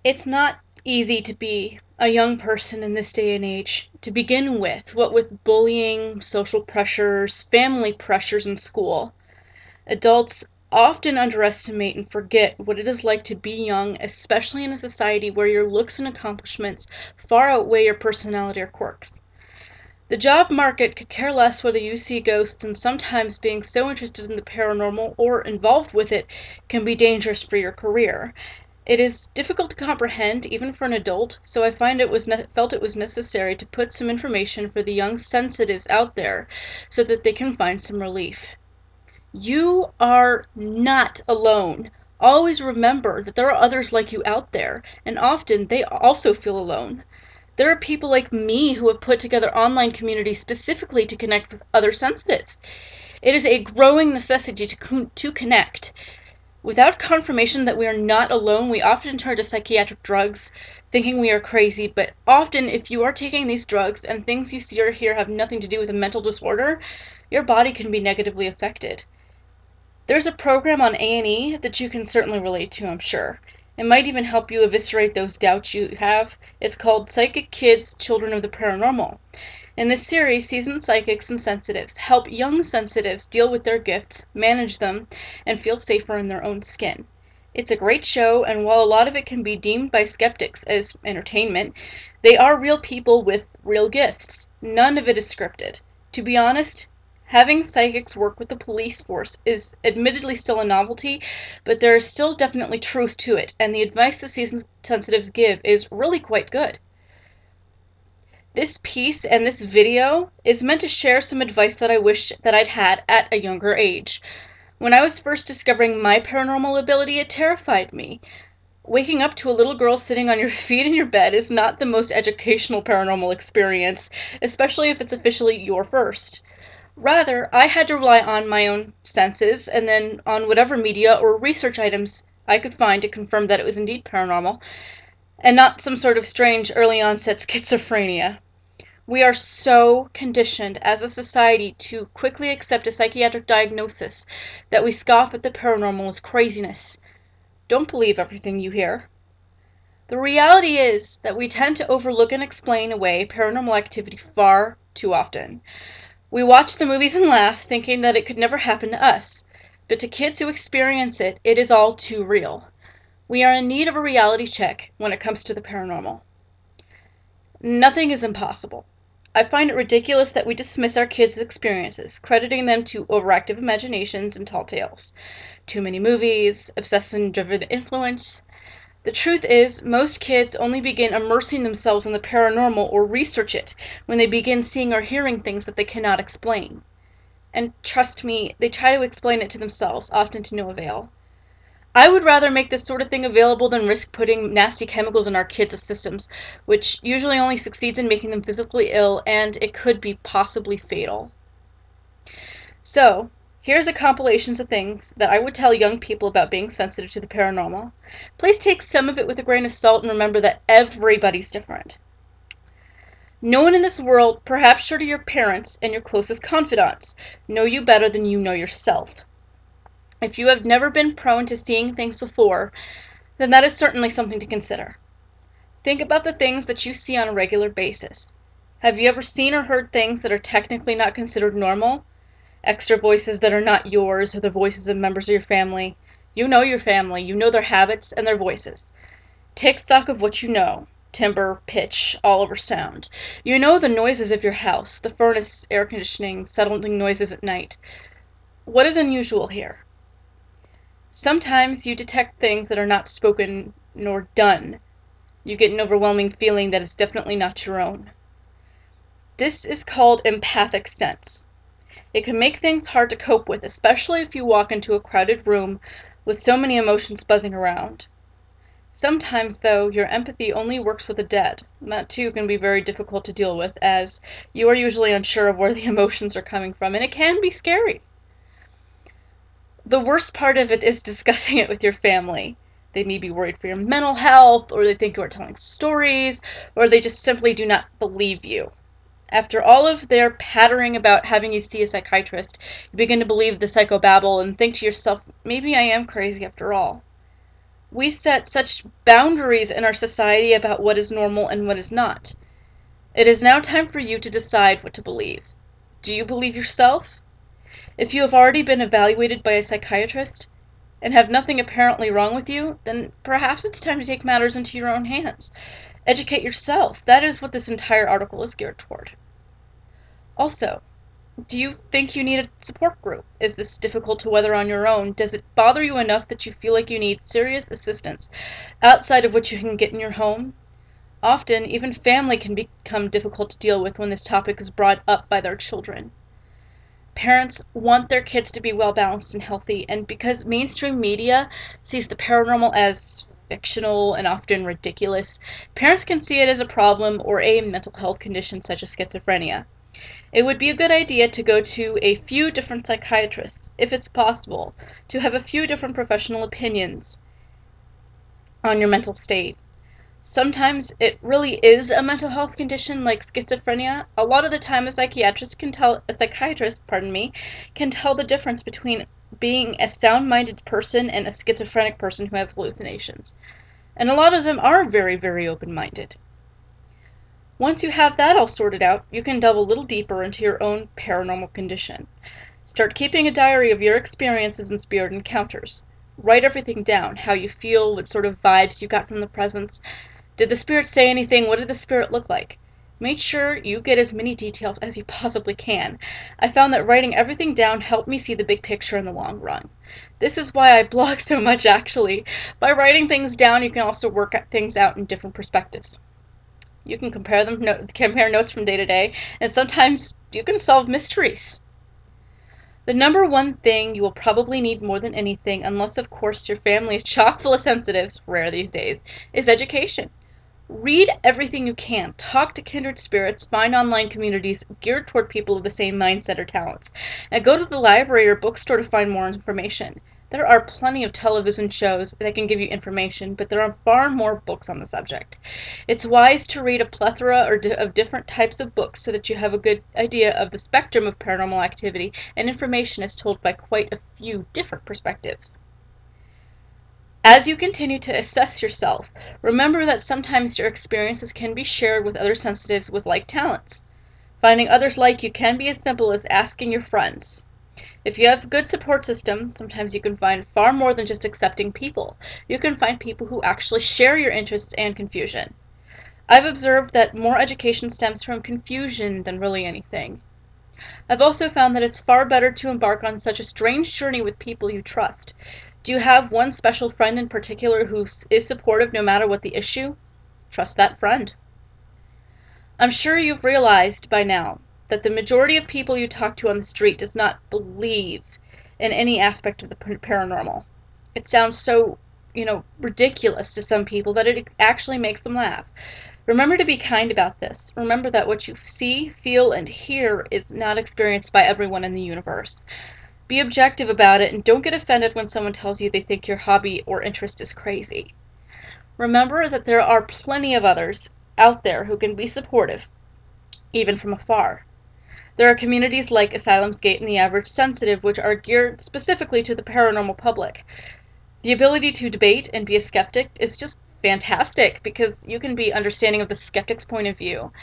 It's not easy to be a young person in this day and age, to begin with, what with bullying, social pressures, family pressures in school. Adults often underestimate and forget what it is like to be young, especially in a society where your looks and accomplishments far outweigh your personality or quirks. The job market could care less whether you see ghosts, and sometimes being so interested in the paranormal or involved with it can be dangerous for your career. It is difficult to comprehend, even for an adult, so I felt it was necessary to put some information for the young sensitives out there so that they can find some relief. You are not alone. Always remember that there are others like you out there, and often they also feel alone. There are people like me who have put together online communities specifically to connect with other sensitives. It is a growing necessity to connect. Without confirmation that we are not alone, we often turn to psychiatric drugs, thinking we are crazy, but often if you are taking these drugs and things you see or hear have nothing to do with a mental disorder, your body can be negatively affected. There's a program on A&E that you can certainly relate to, I'm sure. It might even help you eviscerate those doubts you have. It's called Psychic Kids, Children of the Paranormal. In this series, seasoned psychics and sensitives help young sensitives deal with their gifts, manage them, and feel safer in their own skin. It's a great show, and while a lot of it can be deemed by skeptics as entertainment, they are real people with real gifts. None of it is scripted. To be honest, having psychics work with the police force is admittedly still a novelty, but there is still definitely truth to it, and the advice the seasoned sensitives give is really quite good. This piece and this video is meant to share some advice that I wish that I'd had at a younger age. When I was first discovering my paranormal ability, it terrified me. Waking up to a little girl sitting on your feet in your bed is not the most educational paranormal experience, especially if it's officially your first. Rather, I had to rely on my own senses and then on whatever media or research items I could find to confirm that it was indeed paranormal, and not some sort of strange early onset schizophrenia. We are so conditioned as a society to quickly accept a psychiatric diagnosis that we scoff at the paranormal as craziness. Don't believe everything you hear. The reality is that we tend to overlook and explain away paranormal activity far too often. We watch the movies and laugh, thinking that it could never happen to us. But to kids who experience it, it is all too real. We are in need of a reality check when it comes to the paranormal. Nothing is impossible. I find it ridiculous that we dismiss our kids' experiences, crediting them to overactive imaginations and tall tales. Too many movies, obsession-driven influence. The truth is, most kids only begin immersing themselves in the paranormal or research it when they begin seeing or hearing things that they cannot explain. And trust me, they try to explain it to themselves, often to no avail. I would rather make this sort of thing available than risk putting nasty chemicals in our kids' systems, which usually only succeeds in making them physically ill, and it could be possibly fatal. So, here's a compilation of things that I would tell young people about being sensitive to the paranormal. Please take some of it with a grain of salt and remember that everybody's different. No one in this world, perhaps short of your parents and your closest confidants, know you better than you know yourself. If you have never been prone to seeing things before, then that is certainly something to consider. Think about the things that you see on a regular basis. Have you ever seen or heard things that are technically not considered normal? Extra voices that are not yours, or the voices of members of your family. You know your family, you know their habits and their voices. Take stock of what you know. Timbre, pitch, all over sound. You know the noises of your house, the furnace, air conditioning, settling noises at night. What is unusual here? Sometimes you detect things that are not spoken nor done. You get an overwhelming feeling that it's definitely not your own. This is called empathic sense. It can make things hard to cope with, especially if you walk into a crowded room with so many emotions buzzing around. Sometimes, though, your empathy only works with the dead. That too can be very difficult to deal with, as you are usually unsure of where the emotions are coming from, and it can be scary. The worst part of it is discussing it with your family. They may be worried for your mental health, or they think you are telling stories, or they just simply do not believe you. After all of their pattering about having you see a psychiatrist, you begin to believe the psychobabble and think to yourself, maybe I am crazy after all. We set such boundaries in our society about what is normal and what is not. It is now time for you to decide what to believe. Do you believe yourself? If you have already been evaluated by a psychiatrist and have nothing apparently wrong with you, then perhaps it's time to take matters into your own hands. Educate yourself. That is what this entire article is geared toward. Also, do you think you need a support group? Is this difficult to weather on your own? Does it bother you enough that you feel like you need serious assistance outside of what you can get in your home? Often, even family can become difficult to deal with when this topic is brought up by their children. Parents want their kids to be well balanced and healthy, and because mainstream media sees the paranormal as fictional and often ridiculous, parents can see it as a problem or a mental health condition such as schizophrenia. It would be a good idea to go to a few different psychiatrists, if it's possible, to have a few different professional opinions on your mental state. Sometimes it really is a mental health condition like schizophrenia. A lot of the time a psychiatrist can tell the difference between being a sound-minded person and a schizophrenic person who has hallucinations. And a lot of them are very, very open-minded. Once you have that all sorted out, you can delve a little deeper into your own paranormal condition. Start keeping a diary of your experiences and spirit encounters. Write everything down, how you feel, what sort of vibes you got from the presence. Did the spirit say anything? What did the spirit look like? Make sure you get as many details as you possibly can. I found that writing everything down helped me see the big picture in the long run. This is why I blog so much, actually. By writing things down, you can also work things out in different perspectives. You can compare notes from day to day, and sometimes you can solve mysteries. The number one thing you will probably need more than anything, unless of course your family is chock full of sensitives, rare these days, is education. Read everything you can. Talk to kindred spirits. Find online communities geared toward people of the same mindset or talents. And go to the library or bookstore to find more information. There are plenty of television shows that can give you information, but there are far more books on the subject. It's wise to read a plethora of different types of books so that you have a good idea of the spectrum of paranormal activity, and information is told by quite a few different perspectives. As you continue to assess yourself, remember that sometimes your experiences can be shared with other sensitives with like talents. Finding others like you can be as simple as asking your friends. If you have a good support system, sometimes you can find far more than just accepting people. You can find people who actually share your interests and confusion. I've observed that more education stems from confusion than really anything. I've also found that it's far better to embark on such a strange journey with people you trust. Do you have one special friend in particular who is supportive no matter what the issue? Trust that friend. I'm sure you've realized by now that the majority of people you talk to on the street does not believe in any aspect of the paranormal. It sounds so, ridiculous to some people that it actually makes them laugh. Remember to be kind about this. Remember that what you see, feel, and hear is not experienced by everyone in the universe. Be objective about it and don't get offended when someone tells you they think your hobby or interest is crazy. Remember that there are plenty of others out there who can be supportive, even from afar. There are communities like Asylum's Gate and The Average Sensitive, which are geared specifically to the paranormal public. The ability to debate and be a skeptic is just fantastic because you can be understanding of the skeptic's point of view.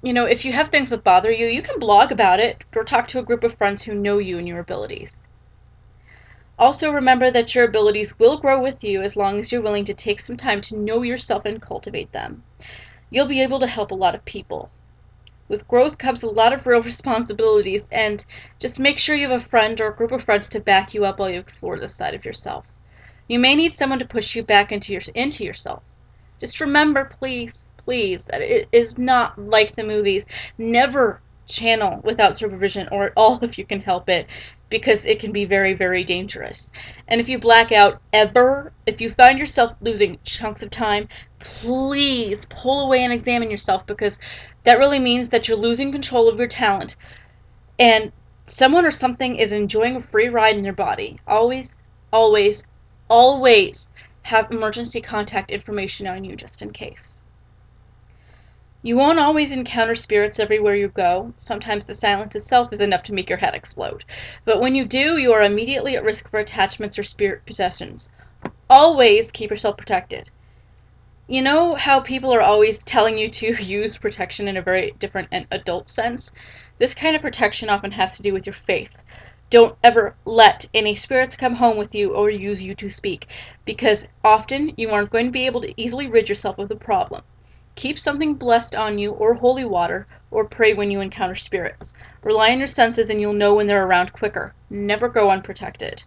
If you have things that bother you, you can blog about it or talk to a group of friends who know you and your abilities. Also remember that your abilities will grow with you as long as you're willing to take some time to know yourself and cultivate them. You'll be able to help a lot of people. With growth comes a lot of real responsibilities, and just make sure you have a friend or a group of friends to back you up while you explore this side of yourself. You may need someone to push you back into yourself. Just remember, please, please, that it is not like the movies. Never channel without supervision or at all if you can help it, because it can be very, very dangerous. And if you black out ever, if you find yourself losing chunks of time, please pull away and examine yourself, because that really means that you're losing control of your talent and someone or something is enjoying a free ride in your body. Always, always, always have emergency contact information on you just in case. You won't always encounter spirits everywhere you go. Sometimes the silence itself is enough to make your head explode. But when you do, you are immediately at risk for attachments or spirit possessions. Always keep yourself protected. You know how people are always telling you to use protection in a very different and adult sense? This kind of protection often has to do with your faith. Don't ever let any spirits come home with you or use you to speak, because often you aren't going to be able to easily rid yourself of the problem. Keep something blessed on you, or holy water, or pray when you encounter spirits. Rely on your senses and you'll know when they're around quicker. Never go unprotected.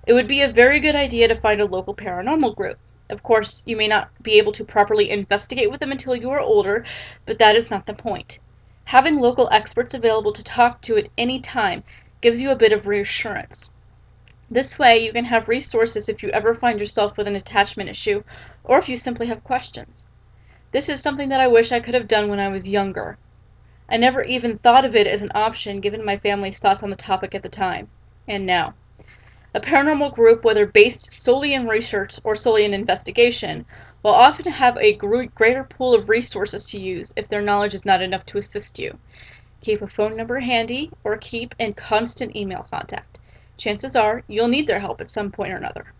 It would be a very good idea to find a local paranormal group. Of course, you may not be able to properly investigate with them until you are older, but that is not the point. Having local experts available to talk to at any time gives you a bit of reassurance. This way, you can have resources if you ever find yourself with an attachment issue, or if you simply have questions. This is something that I wish I could have done when I was younger. I never even thought of it as an option given my family's thoughts on the topic at the time, and now. A paranormal group, whether based solely in research or solely in investigation, will often have a greater pool of resources to use if their knowledge is not enough to assist you. Keep a phone number handy or keep in constant email contact. Chances are you'll need their help at some point or another.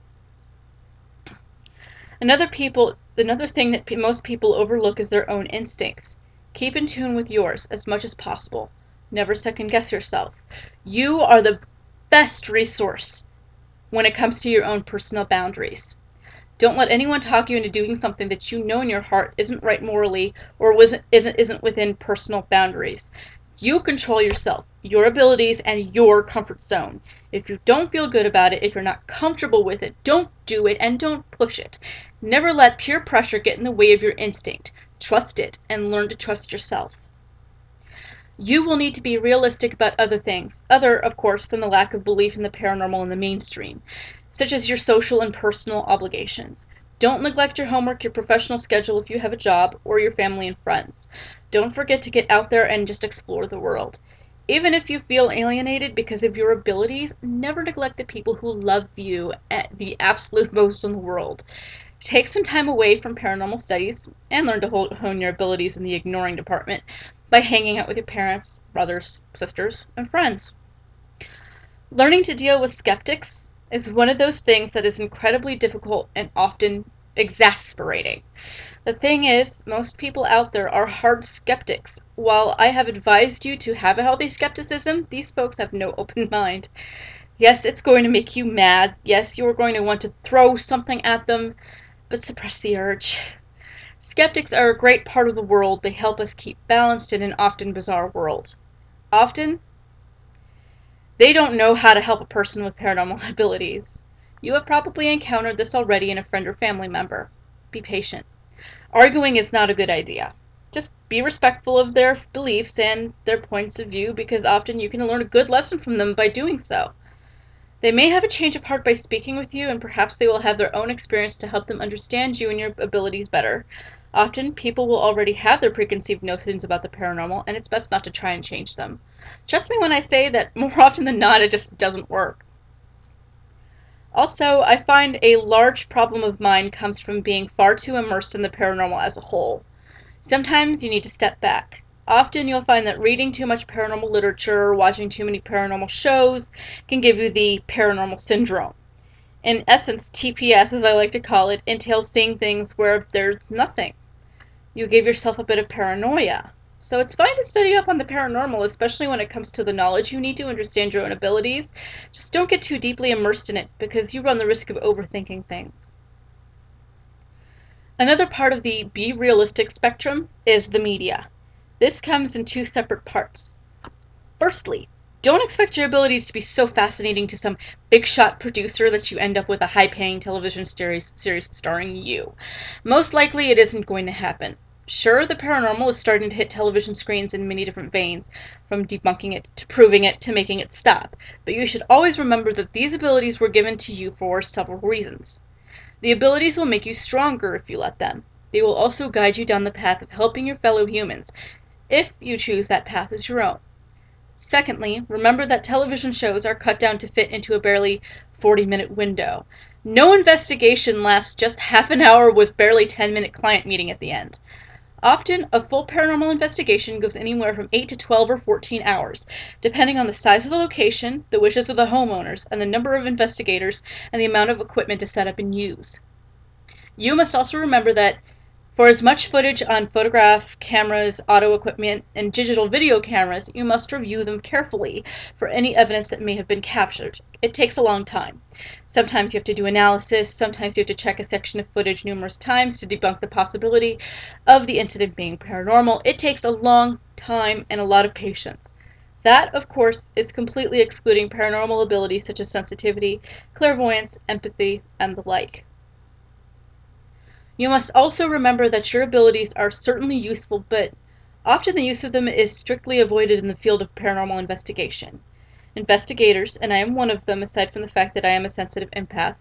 Another thing that most people overlook is their own instincts. Keep in tune with yours as much as possible. Never second guess yourself. You are the best resource when it comes to your own personal boundaries. Don't let anyone talk you into doing something that you know in your heart isn't right morally or isn't within personal boundaries. You control yourself, your abilities, and your comfort zone. If you don't feel good about it, if you're not comfortable with it, don't do it and don't push it. Never let peer pressure get in the way of your instinct. Trust it and learn to trust yourself. You will need to be realistic about other things, of course, than the lack of belief in the paranormal in the mainstream, such as your social and personal obligations. Don't neglect your homework, your professional schedule if you have a job, or your family and friends. Don't forget to get out there and just explore the world. Even if you feel alienated because of your abilities, never neglect the people who love you at the absolute most in the world. Take some time away from paranormal studies and learn to hone your abilities in the ignoring department by hanging out with your parents, brothers, sisters, and friends. Learning to deal with skeptics is one of those things that is incredibly difficult and often exasperating. The thing is, most people out there are hard skeptics. While I have advised you to have a healthy skepticism, these folks have no open mind. Yes, it's going to make you mad. Yes, you're going to want to throw something at them, but suppress the urge. Skeptics are a great part of the world. They help us keep balanced in an often bizarre world. Often, they don't know how to help a person with paranormal abilities. You have probably encountered this already in a friend or family member. Be patient. Arguing is not a good idea. Just be respectful of their beliefs and their points of view, because often you can learn a good lesson from them by doing so. They may have a change of heart by speaking with you, and perhaps they will have their own experience to help them understand you and your abilities better. Often, people will already have their preconceived notions about the paranormal, and it's best not to try and change them. Trust me when I say that more often than not, it just doesn't work. Also, I find a large problem of mine comes from being far too immersed in the paranormal as a whole. Sometimes you need to step back. Often you'll find that reading too much paranormal literature or watching too many paranormal shows can give you the paranormal syndrome. In essence, TPS, as I like to call it, entails seeing things where there's nothing. You give yourself a bit of paranoia. So it's fine to study up on the paranormal, especially when it comes to the knowledge you need to understand your own abilities. Just don't get too deeply immersed in it, because you run the risk of overthinking things. Another part of the be realistic spectrum is the media. This comes in two separate parts. Firstly, don't expect your abilities to be so fascinating to some big shot producer that you end up with a high-paying television series starring you. Most likely it isn't going to happen. Sure, the paranormal is starting to hit television screens in many different veins, from debunking it to proving it to making it stop, but you should always remember that these abilities were given to you for several reasons. The abilities will make you stronger if you let them. They will also guide you down the path of helping your fellow humans, if you choose that path as your own. Secondly, remember that television shows are cut down to fit into a barely 40-minute window. No investigation lasts just half an hour with barely 10-minute client meeting at the end. Often, a full paranormal investigation goes anywhere from 8 to 12 or 14 hours, depending on the size of the location, the wishes of the homeowners, and the number of investigators and the amount of equipment to set up and use. You must also remember that for as much footage on photograph cameras, audio equipment, and digital video cameras, you must review them carefully for any evidence that may have been captured. It takes a long time. Sometimes you have to do analysis, sometimes you have to check a section of footage numerous times to debunk the possibility of the incident being paranormal. It takes a long time and a lot of patience. That, of course, is completely excluding paranormal abilities such as sensitivity, clairvoyance, empathy, and the like. You must also remember that your abilities are certainly useful, but often the use of them is strictly avoided in the field of paranormal investigation. Investigators, and I am one of them aside from the fact that I am a sensitive empath,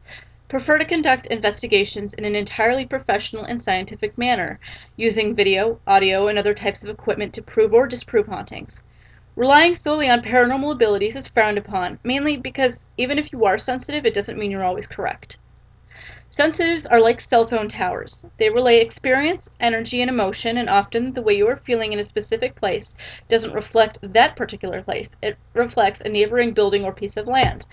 prefer to conduct investigations in an entirely professional and scientific manner, using video, audio, and other types of equipment to prove or disprove hauntings. Relying solely on paranormal abilities is frowned upon, mainly because even if you are sensitive, it doesn't mean you're always correct. Sensitives are like cell phone towers. They relay experience, energy, and emotion, and often the way you are feeling in a specific place doesn't reflect that particular place. It reflects a neighboring building or piece of land.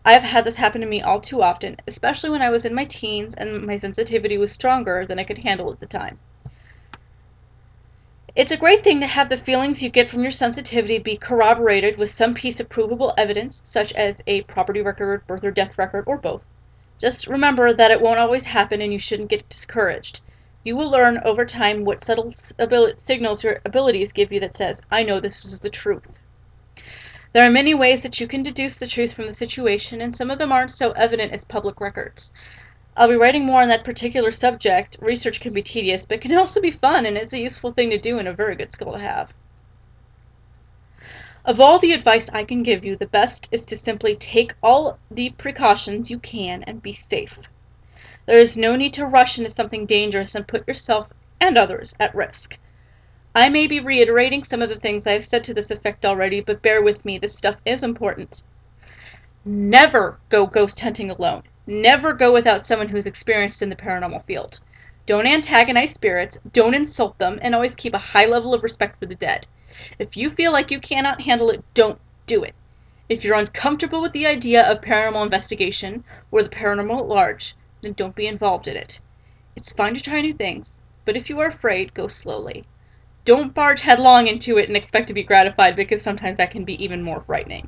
I have had this happen to me all too often, especially when I was in my teens and my sensitivity was stronger than I could handle at the time. It's a great thing to have the feelings you get from your sensitivity be corroborated with some piece of provable evidence, such as a property record, birth or death record, or both. Just remember that it won't always happen and you shouldn't get discouraged. You will learn over time what subtle signals your abilities give you that says, I know this is the truth. There are many ways that you can deduce the truth from the situation, and some of them aren't so evident as public records. I'll be writing more on that particular subject. Research can be tedious, but can also be fun, and it's a useful thing to do and a very good skill to have. Of all the advice I can give you, the best is to simply take all the precautions you can and be safe. There is no need to rush into something dangerous and put yourself and others at risk. I may be reiterating some of the things I have said to this effect already, but bear with me, this stuff is important. Never go ghost hunting alone. Never go without someone who's experienced in the paranormal field. Don't antagonize spirits, don't insult them, and always keep a high level of respect for the dead. If you feel like you cannot handle it, don't do it. If you're uncomfortable with the idea of paranormal investigation, or the paranormal at large, then don't be involved in it. It's fine to try new things, but if you are afraid, go slowly. Don't barge headlong into it and expect to be gratified, because sometimes that can be even more frightening.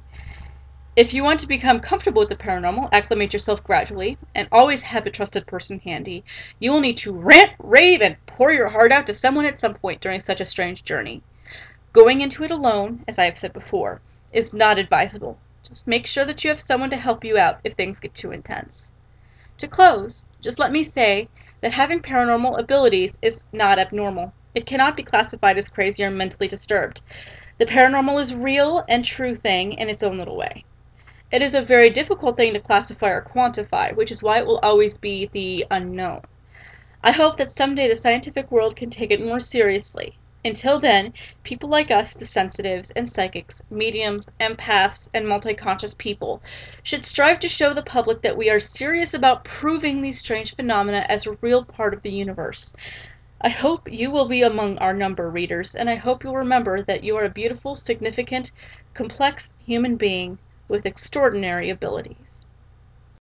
If you want to become comfortable with the paranormal, acclimate yourself gradually, and always have a trusted person handy. You will need to rant, rave, and pour your heart out to someone at some point during such a strange journey. Going into it alone, as I have said before, is not advisable. Just make sure that you have someone to help you out if things get too intense. To close, just let me say that having paranormal abilities is not abnormal. It cannot be classified as crazy or mentally disturbed. The paranormal is a real and true thing in its own little way. It is a very difficult thing to classify or quantify, which is why it will always be the unknown. I hope that someday the scientific world can take it more seriously. Until then, people like us, the sensitives and psychics, mediums, empaths, and multi-conscious people, should strive to show the public that we are serious about proving these strange phenomena as a real part of the universe. I hope you will be among our number, readers, and I hope you'll remember that you are a beautiful, significant, complex human being with extraordinary abilities.